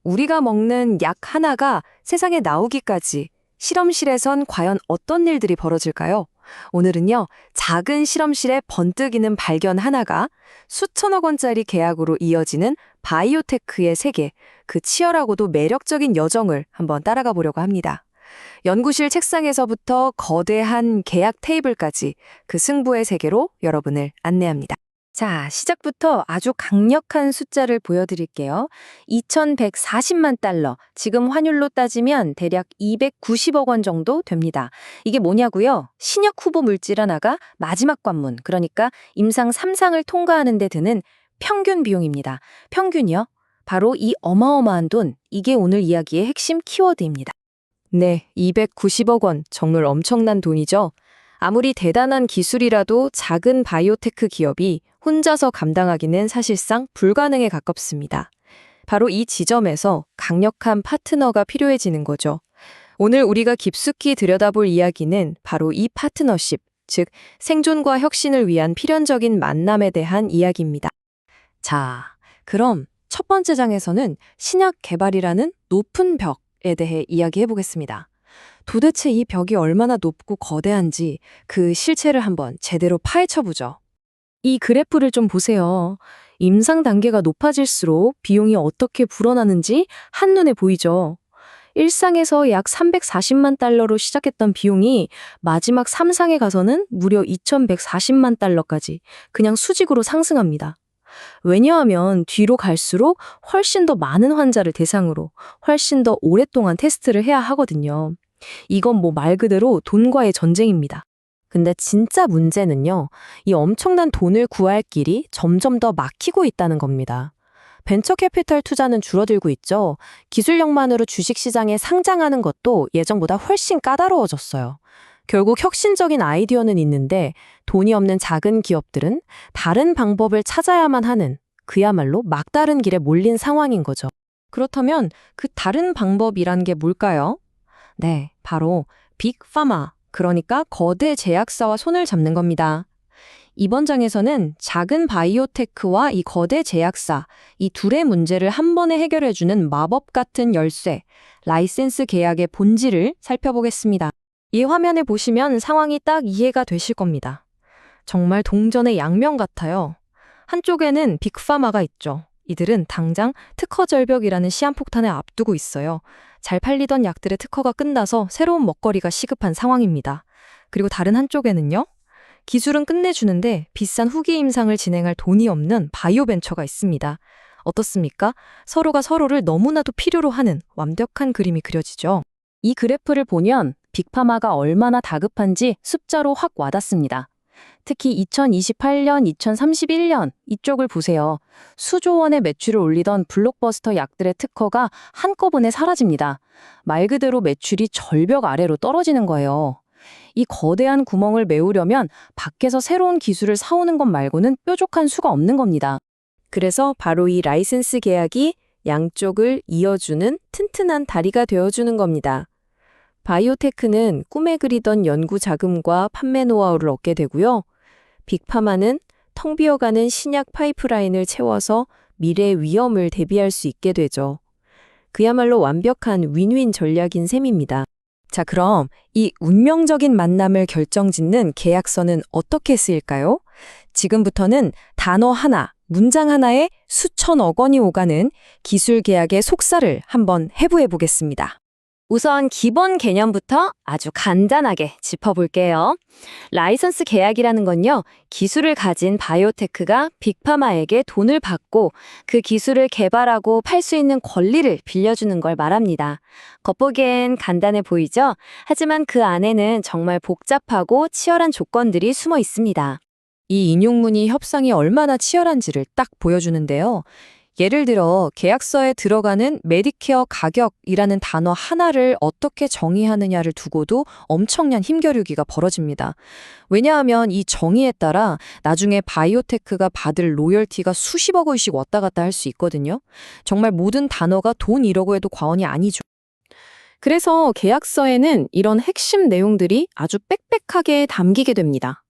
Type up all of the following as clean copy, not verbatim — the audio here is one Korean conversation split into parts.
우리가 먹는 약 하나가 세상에 나오기까지 실험실에선 과연 어떤 일들이 벌어질까요? 오늘은요, 작은 실험실에 번뜩이는 발견 하나가 수천억 원짜리 계약으로 이어지는 바이오테크의 세계, 그 치열하고도 매력적인 여정을 한번 따라가 보려고 합니다. 연구실 책상에서부터 거대한 계약 테이블까지 그 승부의 세계로 여러분을 안내합니다. 자, 시작부터 아주 강력한 숫자를 보여드릴게요. 2140만 달러, 지금 환율로 따지면 대략 290억 원 정도 됩니다. 이게 뭐냐고요? 신약 후보 물질 하나가 마지막 관문, 그러니까 임상 3상을 통과하는 데 드는 평균 비용입니다. 평균이요? 바로 이 어마어마한 돈, 이게 오늘 이야기의 핵심 키워드입니다. 네, 290억 원, 정말 엄청난 돈이죠. 아무리 대단한 기술이라도 작은 바이오테크 기업이 혼자서 감당하기는 사실상 불가능에 가깝습니다. 바로 이 지점에서 강력한 파트너가 필요해지는 거죠. 오늘 우리가 깊숙이 들여다볼 이야기는 바로 이 파트너십, 즉 생존과 혁신을 위한 필연적인 만남에 대한 이야기입니다. 자, 그럼 첫 번째 장에서는 신약 개발이라는 높은 벽에 대해 이야기해 보겠습니다. 도대체 이 벽이 얼마나 높고 거대한지 그 실체를 한번 제대로 파헤쳐보죠. 이 그래프를 좀 보세요. 임상 단계가 높아질수록 비용이 어떻게 불어나는지 한눈에 보이죠. 1상에서 약 340만 달러로 시작했던 비용이 마지막 3상에 가서는 무려 2140만 달러까지 그냥 수직으로 상승합니다. 왜냐하면 뒤로 갈수록 훨씬 더 많은 환자를 대상으로 훨씬 더 오랫동안 테스트를 해야 하거든요. 이건 뭐 말 그대로 돈과의 전쟁입니다. 근데 진짜 문제는요, 이 엄청난 돈을 구할 길이 점점 더 막히고 있다는 겁니다. 벤처 캐피탈 투자는 줄어들고 있죠. 기술력만으로 주식시장에 상장하는 것도 예전보다 훨씬 까다로워졌어요. 결국 혁신적인 아이디어는 있는데 돈이 없는 작은 기업들은 다른 방법을 찾아야만 하는 그야말로 막다른 길에 몰린 상황인 거죠. 그렇다면 그 다른 방법이란 게 뭘까요? 네, 바로 빅파마, 그러니까 거대 제약사와 손을 잡는 겁니다. 이번 장에서는 작은 바이오테크와 이 거대 제약사, 이 둘의 문제를 한 번에 해결해주는 마법 같은 열쇠, 라이센스 계약의 본질을 살펴보겠습니다. 이 화면에 보시면 상황이 딱 이해가 되실 겁니다. 정말 동전의 양면 같아요. 한쪽에는 빅파마가 있죠. 이들은 당장 특허 절벽이라는 시한폭탄을 앞두고 있어요. 잘 팔리던 약들의 특허가 끝나서 새로운 먹거리가 시급한 상황입니다. 그리고 다른 한쪽에는요. 기술은 끝내주는데 비싼 후기 임상을 진행할 돈이 없는 바이오 벤처가 있습니다. 어떻습니까? 서로가 서로를 너무나도 필요로 하는 완벽한 그림이 그려지죠. 이 그래프를 보면 빅파마가 얼마나 다급한지 숫자로 확 와닿습니다. 특히 2028년, 2031년 이쪽을 보세요. 수조 원의 매출을 올리던 블록버스터 약들의 특허가 한꺼번에 사라집니다. 말 그대로 매출이 절벽 아래로 떨어지는 거예요. 이 거대한 구멍을 메우려면 밖에서 새로운 기술을 사오는 것 말고는 뾰족한 수가 없는 겁니다. 그래서 바로 이 라이센스 계약이 양쪽을 이어주는 튼튼한 다리가 되어주는 겁니다. 바이오테크는 꿈에 그리던 연구 자금과 판매 노하우를 얻게 되고요. 빅파마는 텅 비어가는 신약 파이프라인을 채워서 미래의 위험을 대비할 수 있게 되죠. 그야말로 완벽한 윈윈 전략인 셈입니다. 자, 그럼 이 운명적인 만남을 결정짓는 계약서는 어떻게 쓰일까요? 지금부터는 단어 하나, 문장 하나에 수천억 원이 오가는 기술 계약의 속살을 한번 해부해 보겠습니다. 우선 기본 개념부터 아주 간단하게 짚어볼게요. 라이선스 계약이라는 건요, 기술을 가진 바이오테크가 빅파마에게 돈을 받고 그 기술을 개발하고 팔 수 있는 권리를 빌려주는 걸 말합니다. 겉보기엔 간단해 보이죠? 하지만 그 안에는 정말 복잡하고 치열한 조건들이 숨어 있습니다. 이 인용문이 협상이 얼마나 치열한지를 딱 보여주는데요. 예를 들어 계약서에 들어가는 메디케어 가격이라는 단어 하나를 어떻게 정의하느냐를 두고도 엄청난 힘겨루기가 벌어집니다. 왜냐하면 이 정의에 따라 나중에 바이오테크가 받을 로열티가 수십억 원씩 왔다 갔다 할 수 있거든요. 정말 모든 단어가 돈이라고 해도 과언이 아니죠. 그래서 계약서에는 이런 핵심 내용들이 아주 빽빽하게 담기게 됩니다.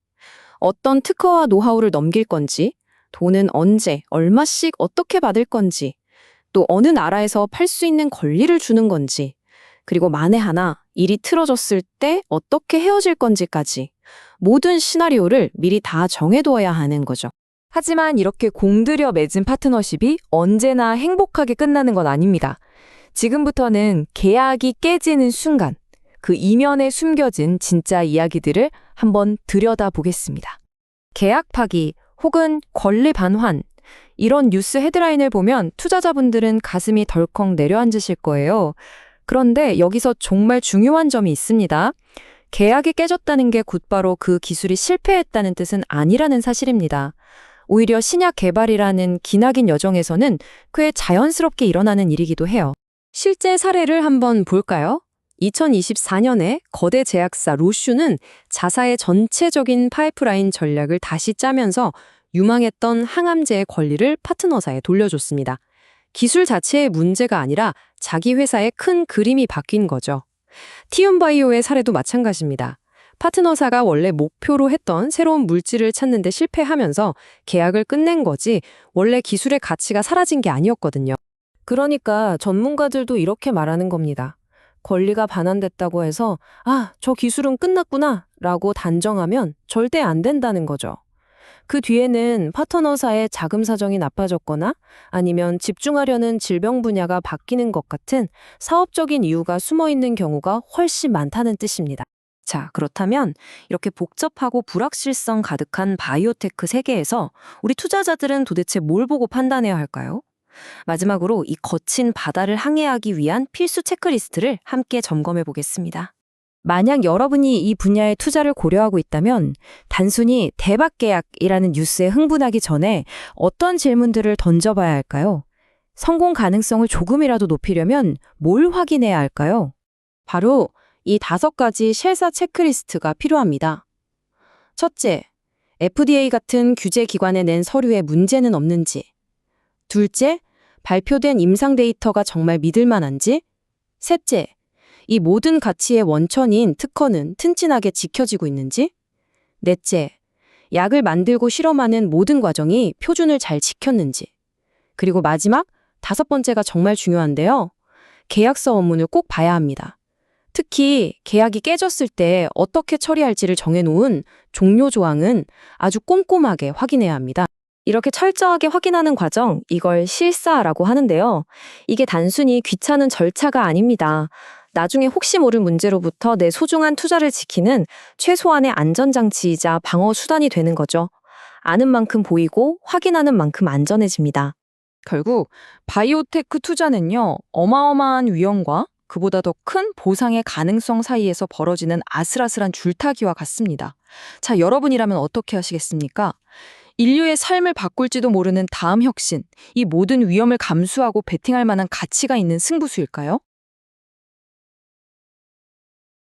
어떤 특허와 노하우를 넘길 건지, 돈은 언제, 얼마씩 어떻게 받을 건지, 또 어느 나라에서 팔 수 있는 권리를 주는 건지, 그리고 만에 하나 일이 틀어졌을 때 어떻게 헤어질 건지까지 모든 시나리오를 미리 다 정해두어야 하는 거죠. 하지만 이렇게 공들여 맺은 파트너십이 언제나 행복하게 끝나는 건 아닙니다. 지금부터는 계약이 깨지는 순간, 그 이면에 숨겨진 진짜 이야기들을 한번 들여다보겠습니다. 계약 파기 혹은 권리 반환, 이런 뉴스 헤드라인을 보면 투자자분들은 가슴이 덜컥 내려앉으실 거예요. 그런데 여기서 정말 중요한 점이 있습니다. 계약이 깨졌다는 게 곧바로 그 기술이 실패했다는 뜻은 아니라는 사실입니다. 오히려 신약 개발이라는 기나긴 여정에서는 꽤 자연스럽게 일어나는 일이기도 해요. 실제 사례를 한번 볼까요? 2024년에 거대 제약사 로슈는 자사의 전체적인 파이프라인 전략을 다시 짜면서 유망했던 항암제의 권리를 파트너사에 돌려줬습니다. 기술 자체의 문제가 아니라 자기 회사의 큰 그림이 바뀐 거죠. 티움바이오의 사례도 마찬가지입니다. 파트너사가 원래 목표로 했던 새로운 물질을 찾는 데 실패하면서 계약을 끝낸 거지 원래 기술의 가치가 사라진 게 아니었거든요. 그러니까 전문가들도 이렇게 말하는 겁니다. 권리가 반환됐다고 해서 저 기술은 끝났구나 라고 단정하면 절대 안 된다는 거죠. 그 뒤에는 파트너사의 자금 사정이 나빠졌거나 아니면 집중하려는 질병 분야가 바뀌는 것 같은 사업적인 이유가 숨어 있는 경우가 훨씬 많다는 뜻입니다. 자, 그렇다면 이렇게 복잡하고 불확실성 가득한 바이오테크 세계에서 우리 투자자들은 도대체 뭘 보고 판단해야 할까요? 마지막으로 이 거친 바다를 항해하기 위한 필수 체크리스트를 함께 점검해 보겠습니다. 만약 여러분이 이 분야의 투자를 고려하고 있다면 단순히 대박 계약이라는 뉴스에 흥분하기 전에 어떤 질문들을 던져봐야 할까요? 성공 가능성을 조금이라도 높이려면 뭘 확인해야 할까요? 바로 이 5가지 실사 체크리스트가 필요합니다. 첫째, FDA 같은 규제 기관에 낸 서류에 문제는 없는지. 둘째, 발표된 임상 데이터가 정말 믿을 만한지. 셋째, 이 모든 가치의 원천인 특허는 튼튼하게 지켜지고 있는지. 넷째, 약을 만들고 실험하는 모든 과정이 표준을 잘 지켰는지. 그리고 마지막 5번째가 정말 중요한데요. 계약서 원문을 꼭 봐야 합니다. 특히 계약이 깨졌을 때 어떻게 처리할지를 정해놓은 종료 조항은 아주 꼼꼼하게 확인해야 합니다. 이렇게 철저하게 확인하는 과정, 이걸 실사라고 하는데요. 이게 단순히 귀찮은 절차가 아닙니다. 나중에 혹시 모를 문제로부터 내 소중한 투자를 지키는 최소한의 안전장치이자 방어 수단이 되는 거죠. 아는 만큼 보이고 확인하는 만큼 안전해집니다. 결국 바이오테크 투자는요, 어마어마한 위험과 그보다 더 큰 보상의 가능성 사이에서 벌어지는 아슬아슬한 줄타기와 같습니다. 자, 여러분이라면 어떻게 하시겠습니까? 인류의 삶을 바꿀지도 모르는 다음 혁신, 이 모든 위험을 감수하고 베팅할 만한 가치가 있는 승부수일까요?